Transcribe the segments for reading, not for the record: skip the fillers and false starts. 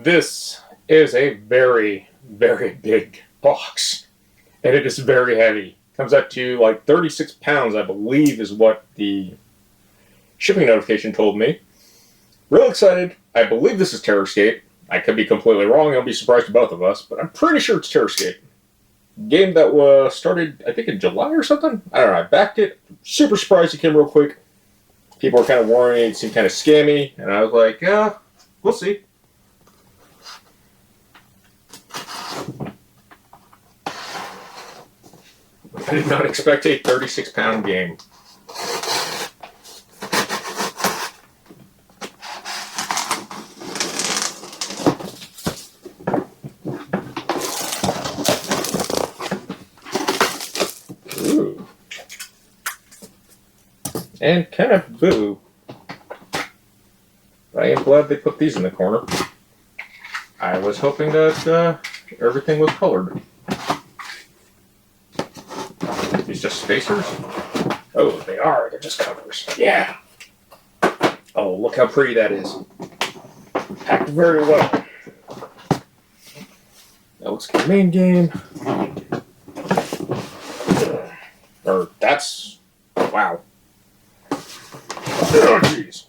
This is a very, very big box, and it is very heavy. Comes up to like 36 pounds, I believe, is what the shipping notification told me. Real excited. I believe this is Terrorscape. I could be completely wrong. I'll be surprised to both of us, but I'm pretty sure it's Terrorscape. Game that was started, I think, in July or something. I don't know. I backed it. Super surprised it came real quick. People were kind of worried it seemed kind of scammy, and I was like, yeah, we'll see. I did not expect a 36-pound game. Ooh. And kind of blue. I am glad they put these in the corner. I was hoping that everything was colored. These just spacers? Oh, they are. They're just covers. Yeah. Oh, look how pretty that is. Packed very well. That looks like the main game. Or that's... Wow. Oh, jeez.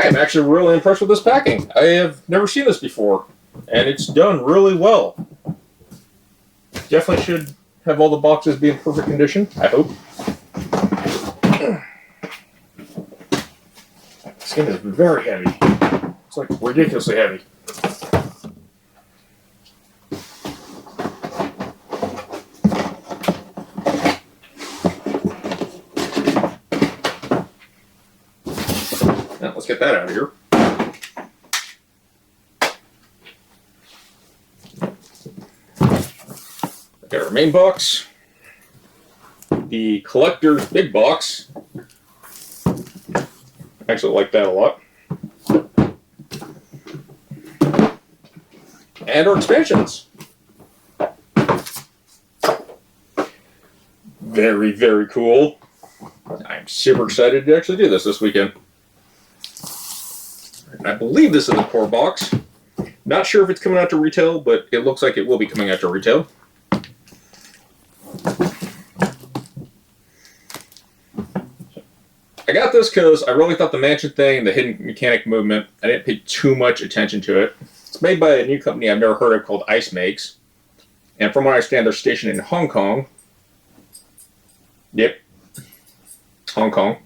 I'm actually really impressed with this packing. I have never seen this before, and it's done really well. Definitely should have all the boxes be in perfect condition, I hope. This game is very heavy. It's like ridiculously heavy. Now, let's get that out of here. Got our main box. The collector's big box. I actually like that a lot. And our expansions. Very, very cool. I'm super excited to actually do this weekend. I believe this is the core box. Not sure if it's coming out to retail, but it looks like it will be coming out to retail. I got this because I really thought the mansion thing, the hidden mechanic movement, I didn't pay too much attention to it. It's made by a new company I've never heard of called Ice Makes. And from what I understand, they're stationed in Hong Kong. Yep. Hong Kong.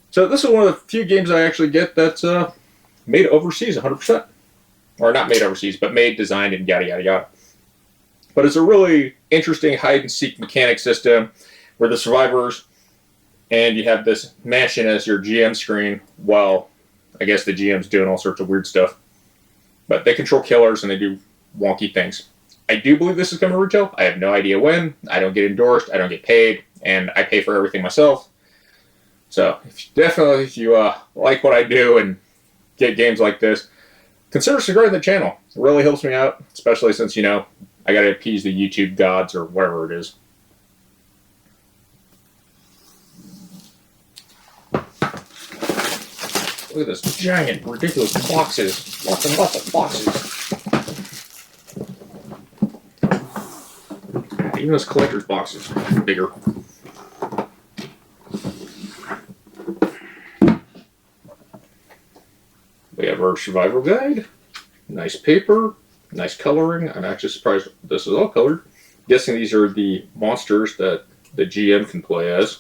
So this is one of the few games I actually get that's made overseas 100%. Or not made overseas, but made, designed, and yada yada yada. But it's a really interesting hide-and-seek mechanic system where the survivors, and you have this mansion as your GM screen while, I guess, the GM's doing all sorts of weird stuff. But they control killers and they do wonky things. I do believe this is coming to retail. I have no idea when. I don't get endorsed. I don't get paid. And I pay for everything myself. So, if you like what I do and get games like this, consider subscribing to the channel. It really helps me out, especially since, you know, I got to appease the YouTube gods or whatever it is. Look at this giant, ridiculous boxes. Lots and lots of boxes. Even those collector's boxes are bigger. We have our survival guide. Nice paper. Nice coloring. I'm actually surprised this is all colored. I'm guessing these are the monsters that the GM can play as.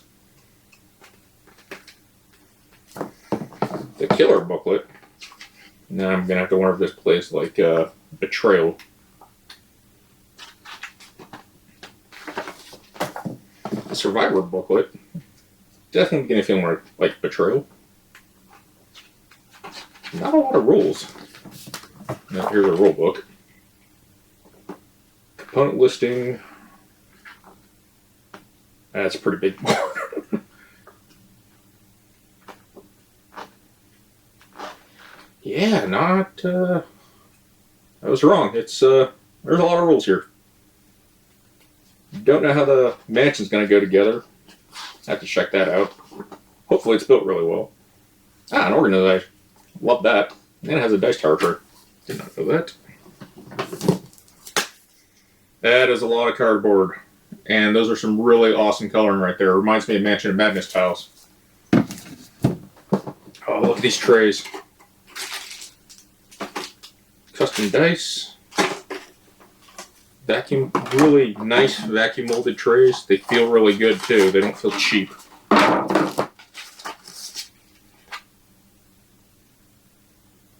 The killer booklet. Now I'm going to have to wonder if this plays like Betrayal. The Survivor booklet. Definitely going to feel more like Betrayal. Not a lot of rules. Now here's a rule book. Component listing. That's a pretty big book. Yeah, not, I was wrong. It's, there's a lot of rules here. Don't know how the mansion's going to go together. I have to check that out. Hopefully it's built really well. An organizer. Love that. And it has a dice tower tray. Did not know that. That is a lot of cardboard. And those are some really awesome coloring right there. It reminds me of Mansion of Madness tiles. Oh, look at these trays. Custom dice. Really nice vacuum molded trays. They feel really good too. They don't feel cheap.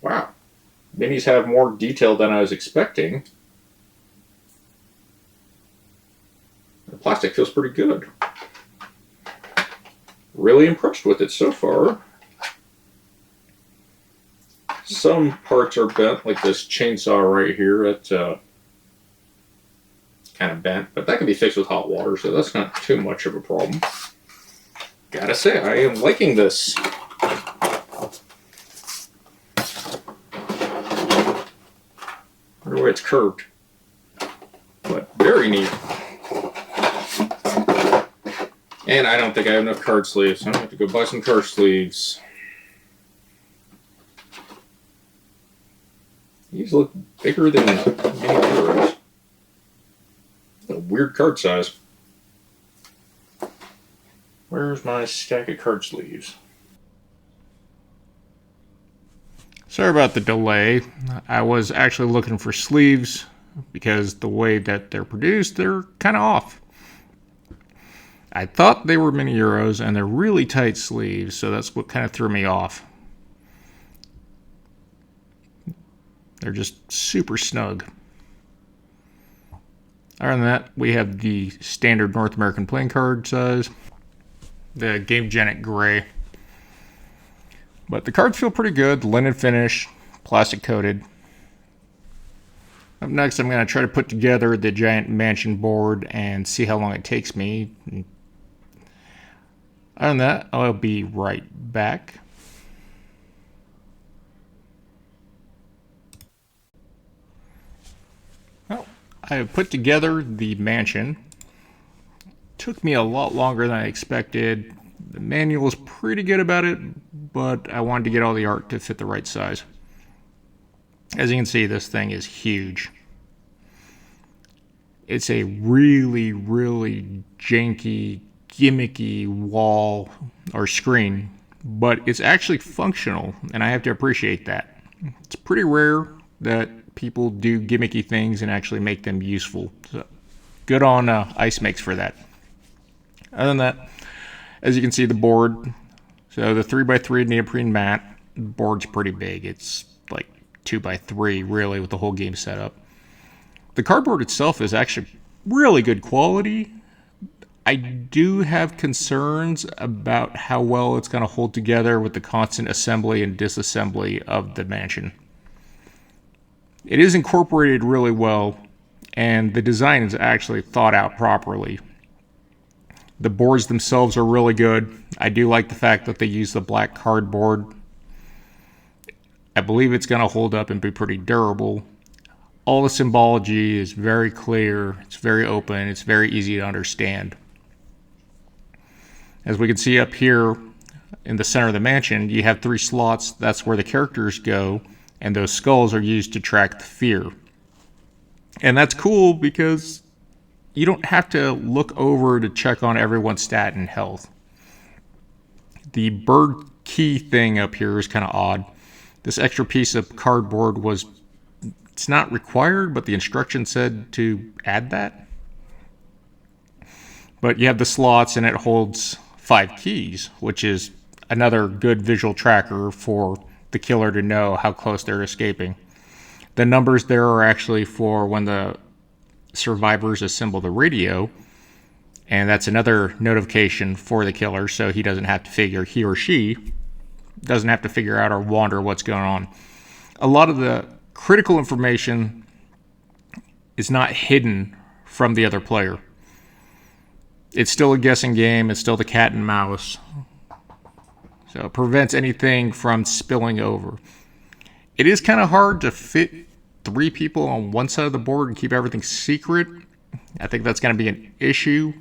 Wow. Minis have more detail than I was expecting. The plastic feels pretty good. Really impressed with it so far. Some parts are bent, like this chainsaw right here. It's kind of bent, but that can be fixed with hot water, so that's not too much of a problem. Gotta say, I am liking this. Wonder why it's curved, but very neat. And I don't think I have enough card sleeves, so I'm gonna have to go buy some card sleeves. These look bigger than mini cards. A weird card size. Where's my stack of card sleeves? Sorry about the delay. I was actually looking for sleeves because the way that they're produced, they're kind of off. I thought they were mini Euros and they're really tight sleeves, so that's what kind of threw me off. They're just super snug. Other than that, we have the standard North American playing card size, the Gamegenic Gray. But the cards feel pretty good, linen finish, plastic coated. Up next, I'm going to try to put together the giant mansion board and see how long it takes me. Other than that, I'll be right back. Well, I have put together the mansion. Took me a lot longer than I expected. The manual is pretty good about it, but I wanted to get all the art to fit the right size. As you can see, this thing is huge. It's a really, really janky, gimmicky wall or screen, but it's actually functional, and I have to appreciate that. It's pretty rare that people do gimmicky things and actually make them useful. So good on Ice Makes for that. Other than that, as you can see, the board, so the 3x3 neoprene mat, the board's pretty big. It's like 2x3 really with the whole game set up. The cardboard itself is actually really good quality. I do have concerns about how well it's going to hold together with the constant assembly and disassembly of the mansion. It is incorporated really well, and the design is actually thought out properly. The boards themselves are really good. I do like the fact that they use the black cardboard. I believe it's going to hold up and be pretty durable. All the symbology is very clear, it's very open, it's very easy to understand. As we can see up here in the center of the mansion, you have 3 slots. That's where the characters go, and those skulls are used to track the fear. And that's cool because you don't have to look over to check on everyone's stat and health. The bird key thing up here is kind of odd. This extra piece of cardboard it's not required, but the instructions said to add that. But you have the slots and it holds 5 keys, which is another good visual tracker for the killer to know how close they're escaping. The numbers there are actually for when the survivors assemble the radio, and that's another notification for the killer, so he or she doesn't have to figure out or wonder what's going on. A lot of the critical information is not hidden from the other player. It's still a guessing game, it's still the cat and mouse, so it prevents anything from spilling over. It is kind of hard to fit 3 people on one side of the board and keep everything secret. I think that's going to be an issue.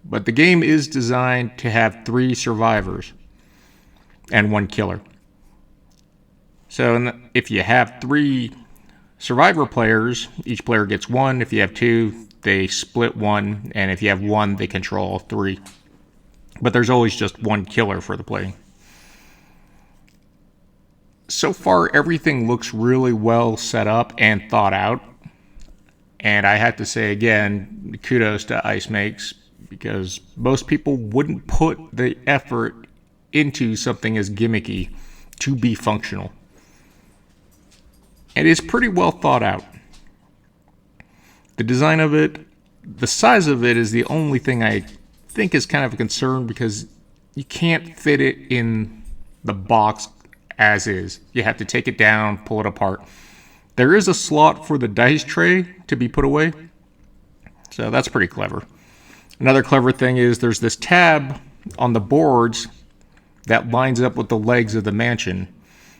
But the game is designed to have 3 survivors and 1 killer. So if you have 3 survivor players, each player gets 1. If you have 2, they split 1. And if you have 1, they control 3. But there's always just 1 killer for the play. So far, everything looks really well set up and thought out. And I have to say again, kudos to Ice Makes, because most people wouldn't put the effort into something as gimmicky to be functional. And it's pretty well thought out. The design of it, the size of it is the only thing I think is kind of a concern, because you can't fit it in the box as is. You have to take it down, pull it apart. There is a slot for the dice tray to be put away, so that's pretty clever. Another clever thing is there's this tab on the boards that lines up with the legs of the mansion,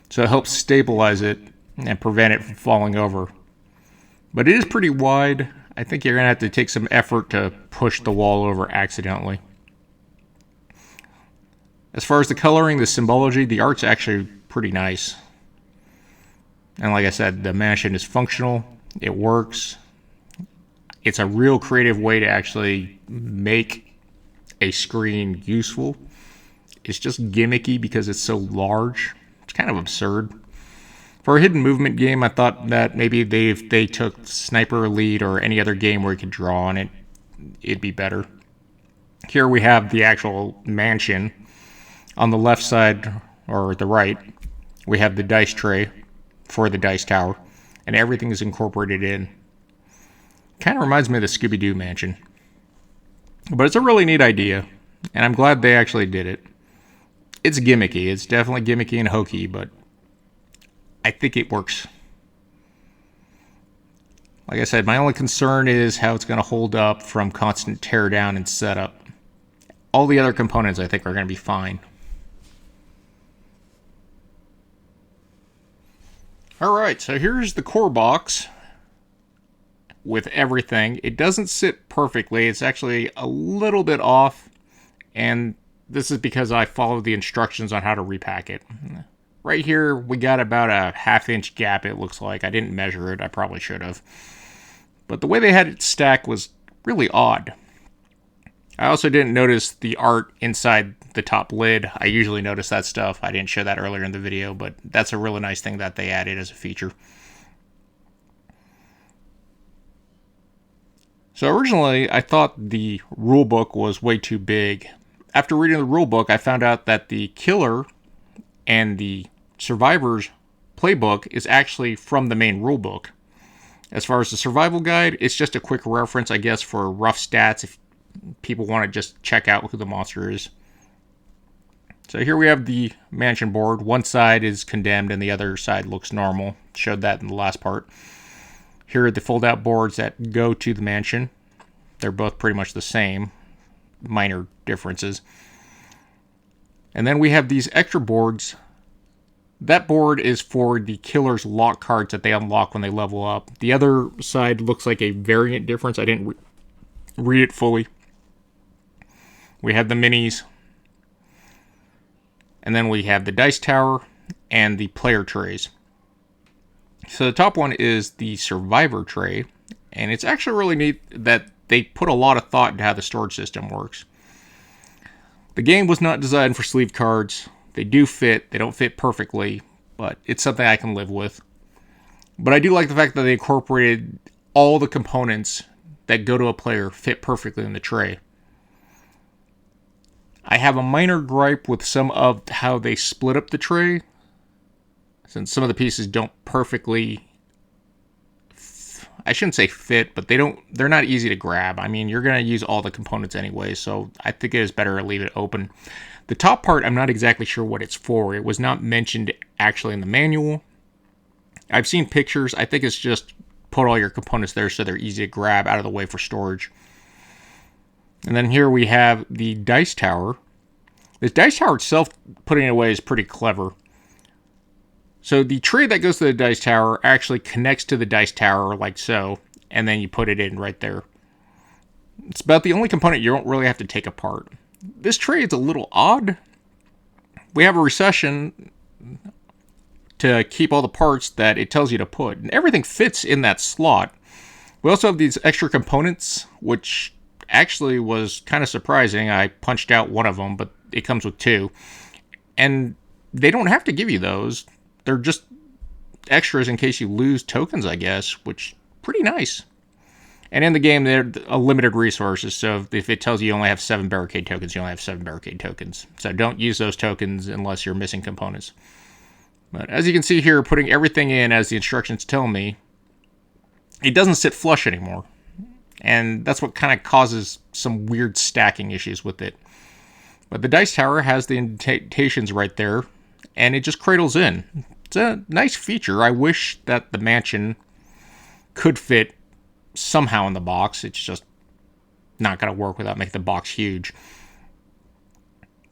so it helps stabilize it and prevent it from falling over. But it is pretty wide. I think you're going to have to take some effort to push the wall over accidentally. As far as the coloring, the symbology, the art's actually pretty nice. And like I said, the mansion is functional. It works. It's a real creative way to actually make a screen useful. It's just gimmicky because it's so large. It's kind of absurd. For a hidden movement game, I thought that maybe if they took Sniper Elite or any other game where you could draw on it, it'd be better. Here we have the actual mansion. On the left side, or the right, we have the dice tray for the dice tower, and everything is incorporated in. Kind of reminds me of the Scooby-Doo mansion. But it's a really neat idea, and I'm glad they actually did it. It's gimmicky. It's definitely gimmicky and hokey, but I think it works. Like I said, my only concern is how it's going to hold up from constant teardown and setup. All the other components, I think, are going to be fine. Alright, so here's the core box with everything. It doesn't sit perfectly. It's actually a little bit off, and this is because I followed the instructions on how to repack it. Right here, we got about a half-inch gap, it looks like. I didn't measure it. I probably should have. But the way they had it stacked was really odd. I also didn't notice the art inside the top lid. I usually notice that stuff. I didn't show that earlier in the video, but that's a really nice thing that they added as a feature. So originally, I thought the rulebook was way too big. After reading the rulebook, I found out that the killer and the survivor's playbook is actually from the main rulebook. As far as the survival guide, it's just a quick reference, I guess, for rough stats if people want to just check out who the monster is. So here we have the mansion board. One side is condemned and the other side looks normal. Showed that in the last part. Here are the fold-out boards that go to the mansion. They're both pretty much the same. Minor differences. And then we have these extra boards. That board is for the killer's lock cards that they unlock when they level up. The other side looks like a variant difference. I didn't read it fully. We have the minis. And then we have the dice tower and the player trays. So the top one is the survivor tray. And it's actually really neat that they put a lot of thought into how the storage system works. The game was not designed for sleeve cards. They do fit. They don't fit perfectly, but it's something I can live with. But I do like the fact that they incorporated all the components that go to a player fit perfectly in the tray. I have a minor gripe with some of how they split up the tray, since some of the pieces don't perfectly, I shouldn't say fit, but they're not easy to grab. I mean, you're going to use all the components anyway, so I think it is better to leave it open. The top part, I'm not exactly sure what it's for. It was not mentioned actually in the manual. I've seen pictures. I think it's just put all your components there so they're easy to grab out of the way for storage. And then here we have the dice tower. This dice tower itself, putting it away, is pretty clever. So the tray that goes to the dice tower actually connects to the dice tower like so, and then you put it in right there. It's about the only component you don't really have to take apart. This tray is a little odd. We have a recession to keep all the parts that it tells you to put, and everything fits in that slot. We also have these extra components, which actually was kind of surprising. I punched out one of them, but it comes with two. And they don't have to give you those. They're just extras in case you lose tokens, I guess, which pretty nice. And in the game, they're a limited resources, so if it tells you only have 7 barricade tokens, you only have 7 barricade tokens. So don't use those tokens unless you're missing components. But as you can see here, putting everything in as the instructions tell me, it doesn't sit flush anymore. And that's what kind of causes some weird stacking issues with it. But the dice tower has the indentations right there, and it just cradles in. It's a nice feature. I wish that the mansion could fit somehow in the box. It's just not going to work without making the box huge.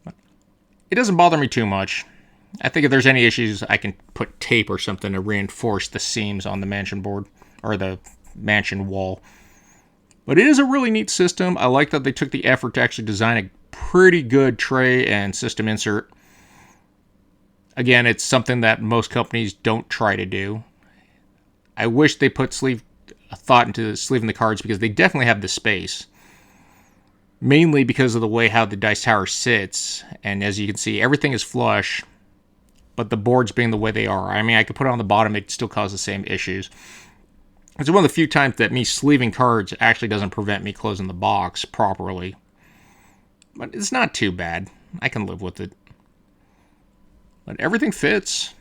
But it doesn't bother me too much. I think if there's any issues, I can put tape or something to reinforce the seams on the mansion board, or the mansion wall. But it is a really neat system. I like that they took the effort to actually design a pretty good tray and system insert. Again, it's something that most companies don't try to do. I wish they put thought into sleeving the cards, because they definitely have the space. Mainly because of the way how the dice tower sits. And as you can see, everything is flush, but the boards being the way they are. I mean, I could put it on the bottom, it still cause the same issues. It's one of the few times that me sleeving cards actually doesn't prevent me closing the box properly. But it's not too bad. I can live with it. But everything fits.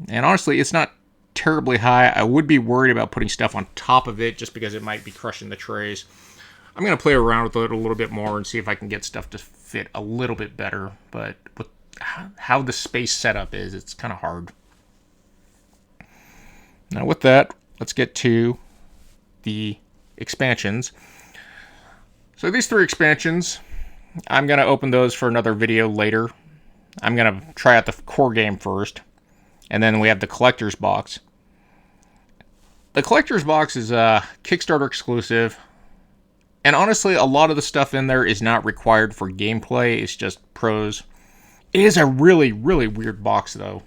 And honestly, it's not terribly high. I would be worried about putting stuff on top of it, just because it might be crushing the trays. I'm going to play around with it a little bit more and see if I can get stuff to fit a little bit better. But with how the space setup is, it's kind of hard. Now with that, let's get to the expansions. So these 3 expansions, I'm going to open those for another video later. I'm going to try out the core game first, and then we have the collector's box. The collector's box is a Kickstarter exclusive, and honestly, a lot of the stuff in there is not required for gameplay. It's just pros. It is a really, really weird box, though.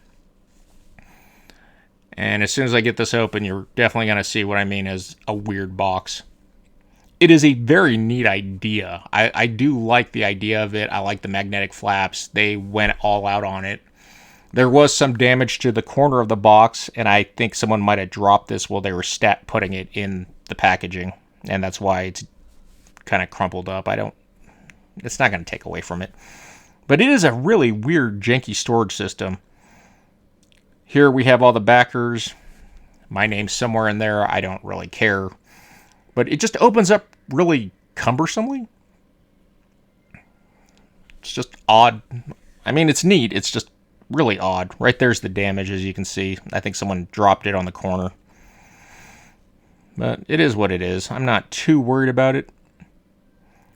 And as soon as I get this open, you're definitely going to see what I mean as a weird box. It is a very neat idea. I do like the idea of it. I like the magnetic flaps. They went all out on it. There was some damage to the corner of the box, and I think someone might have dropped this while they were putting it in the packaging. And that's why it's kind of crumpled up. It's not going to take away from it. But it is a really weird, janky storage system. Here we have all the backers. My name's somewhere in there. I don't really care. But it just opens up really cumbersomely. It's just odd. I mean, it's neat. It's just really odd. Right there's the damage, as you can see. I think someone dropped it on the corner. But it is what it is. I'm not too worried about it.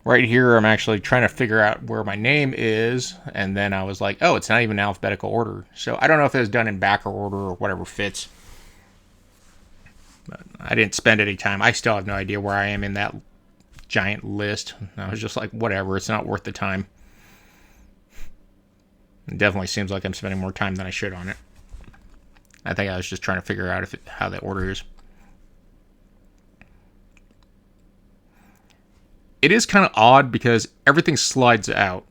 Right here, I'm actually trying to figure out where my name is, and then I was like, oh, it's not even alphabetical order. So I don't know if it was done in backer order or whatever fits. But I didn't spend any time. I still have no idea where I am in that giant list. I was just like, whatever, it's not worth the time. It definitely seems like I'm spending more time than I should on it. I think I was just trying to figure out how that order is. It is kind of odd because everything slides out.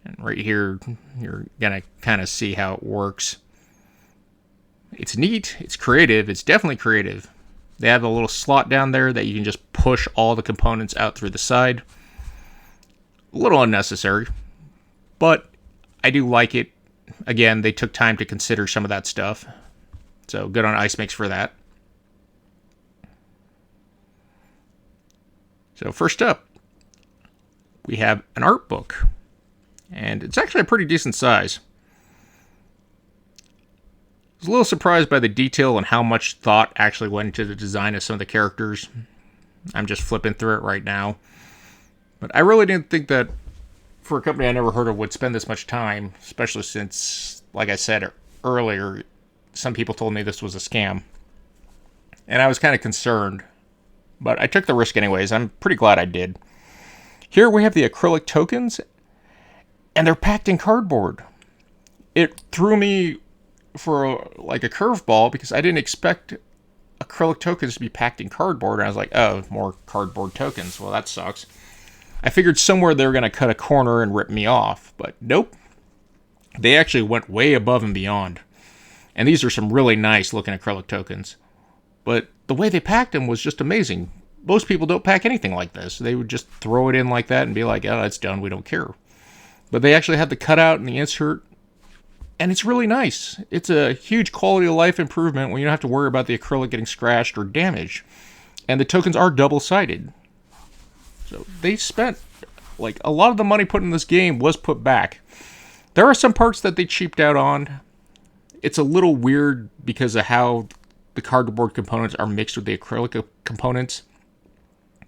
And right here, you're going to kind of see how it works. It's neat. It's creative. It's definitely creative. They have a little slot down there that you can just push all the components out through the side. A little unnecessary, but I do like it. Again, they took time to consider some of that stuff. So good on Ice Mix for that. So first up, we have an art book. And it's actually a pretty decent size. I was a little surprised by the detail and how much thought actually went into the design of some of the characters. I'm just flipping through it right now. But I really didn't think that for a company I never heard of would spend this much time, especially since, like I said earlier, some people told me this was a scam. And I was kind of concerned. but I took the risk anyways. I'm pretty glad I did. Here we have the acrylic tokens, and they're packed in cardboard. It threw me for like a curveball because I didn't expect acrylic tokens to be packed in cardboard. And I was like, oh, more cardboard tokens. Well, that sucks. I figured somewhere they were going to cut a corner and rip me off, but nope. They actually went way above and beyond. And these are some really nice looking acrylic tokens. But the way they packed them was just amazing. Most people don't pack anything like this. They would just throw it in like that and be like, oh, it's done. We don't care. But they actually had the cutout and the insert. And it's really nice. It's a huge quality of life improvement when you don't have to worry about the acrylic getting scratched or damaged. And the tokens are double-sided. So they spent, like, a lot of the money put in this game was put back. There are some parts that they cheaped out on. It's a little weird because of how the cardboard components are mixed with the acrylic components.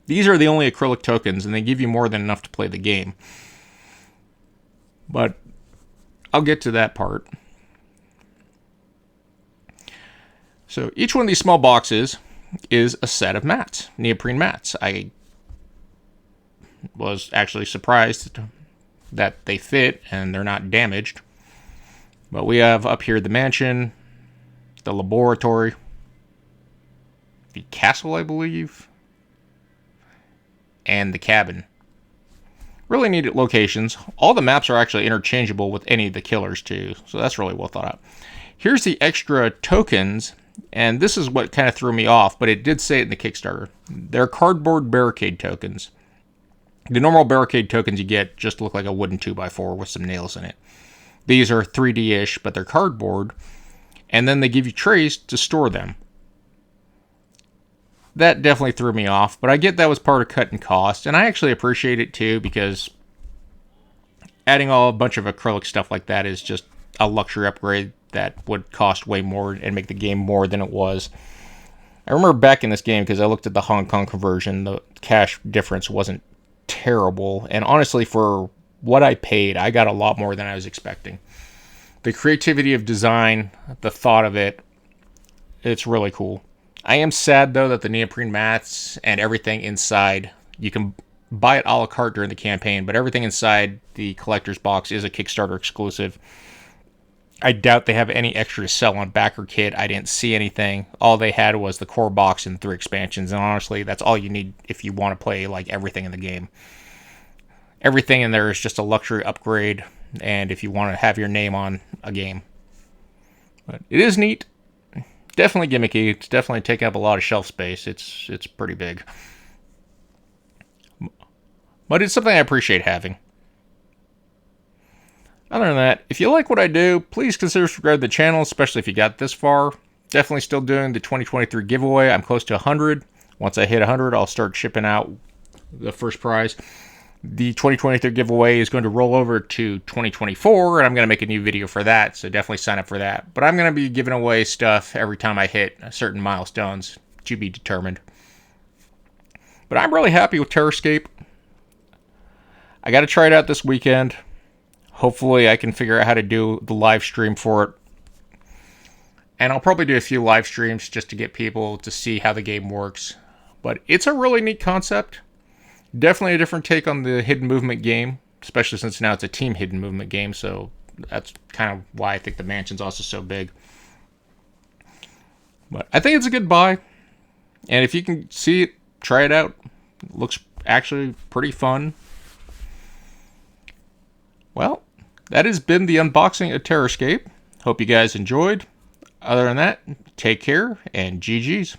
These are the only acrylic tokens, and they give you more than enough to play the game. But I'll get to that part. So each one of these small boxes is a set of mats, neoprene mats. I was actually surprised that they fit and they're not damaged. But we have up here the mansion, the laboratory, the castle, I believe, and the cabin. Really neat locations. All the maps are actually interchangeable with any of the killers too, so that's really well thought out. Here's the extra tokens, and this is what kind of threw me off, but it did say it in the Kickstarter. They're cardboard barricade tokens. The normal barricade tokens you get just look like a wooden 2x4 with some nails in it. These are 3D-ish, but they're cardboard, and then they give you trays to store them. That definitely threw me off, but I get that was part of cutting cost, and I actually appreciate it too, because adding a bunch of acrylic stuff like that is just a luxury upgrade that would cost way more and make the game more than it was. I remember back in this game, because I looked at the Hong Kong conversion, the cash difference wasn't terrible, and honestly, for what I paid, I got a lot more than I was expecting. The creativity of design, the thought of it, it's really cool. I am sad, though, that the neoprene mats and everything inside, you can buy it a la carte during the campaign, but everything inside the collector's box is a Kickstarter exclusive. I doubt they have any extra to sell on backer kit. I didn't see anything. All they had was the core box and 3 expansions, and honestly, that's all you need if you want to play like everything in the game. Everything in there is just a luxury upgrade, and if you want to have your name on a game. But it is neat. Definitely gimmicky. It's definitely taking up a lot of shelf space. It's pretty big. But it's something I appreciate having. Other than that, if you like what I do, please consider subscribing to the channel, especially if you got this far. Definitely still doing the 2023 giveaway. I'm close to 100. Once I hit 100, I'll start shipping out the first prize. The 2023 giveaway is going to roll over to 2024, and I'm going to make a new video for that, so definitely sign up for that. But I'm going to be giving away stuff every time I hit certain milestones, to be determined. But I'm really happy with Terrorscape. I got to try it out this weekend. Hopefully I can figure out how to do the live stream for it. And I'll probably do a few live streams just to get people to see how the game works. But it's a really neat concept. Definitely a different take on the hidden movement game, especially since now it's a team hidden movement game, so that's kind of why I think the mansion's also so big. But I think it's a good buy, and if you can see it, try it out. It looks actually pretty fun. Well, that has been the unboxing of Terrorscape. Hope you guys enjoyed. Other than that, take care, and GG's.